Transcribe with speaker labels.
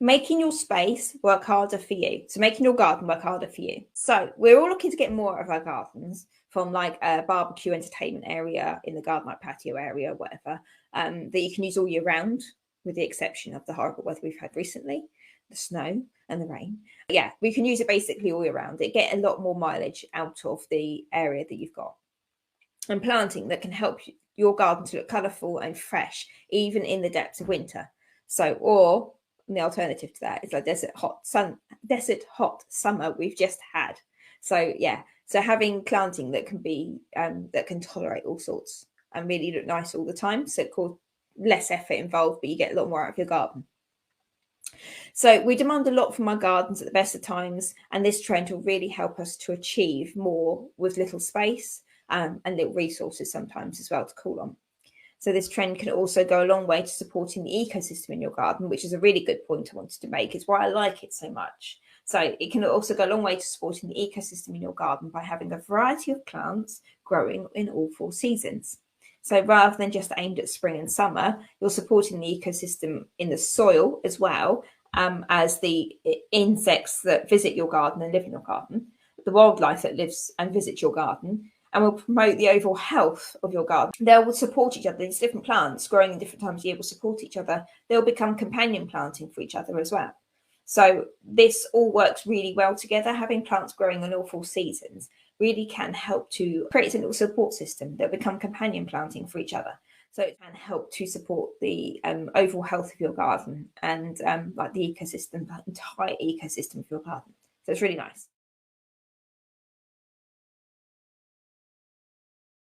Speaker 1: making your space work harder for you. So making your garden work harder for you. So we're all looking to get more of our gardens, from like a barbecue entertainment area in the garden, like patio area, whatever, that you can use all year round, with the exception of the horrible weather we've had recently, the snow and the rain. Yeah, we can use it basically all year round. It get a lot more mileage out of the area that you've got. And planting that can help your garden to look colourful and fresh, even in the depths of winter. So, or the alternative to that is like desert hot summer we've just had. So yeah, so having planting that can be that can tolerate all sorts and really look nice all the time. So called less effort involved, but you get a lot more out of your garden. So we demand a lot from our gardens at the best of times, and this trend will really help us to achieve more with little space and little resources sometimes as well to call on. So this trend can also go a long way to supporting the ecosystem in your garden, which is a really good point I wanted to make. It's why I like it so much. So it can also go a long way to supporting the ecosystem in your garden by having a variety of plants growing in all 4 seasons. So rather than just aimed at spring and summer, you're supporting the ecosystem in the soil as well, as the insects that visit your garden and live in your garden, the wildlife that lives and visits your garden, and will promote the overall health of your garden. They will support each other. These different plants growing in different times of year will support each other. They'll become companion planting for each other as well. So this all works really well together. Having plants growing in all 4 seasons really can help to create a little support system that become companion planting for each other. So it can help to support the overall health of your garden and like the ecosystem, the entire ecosystem of your garden. So it's really nice.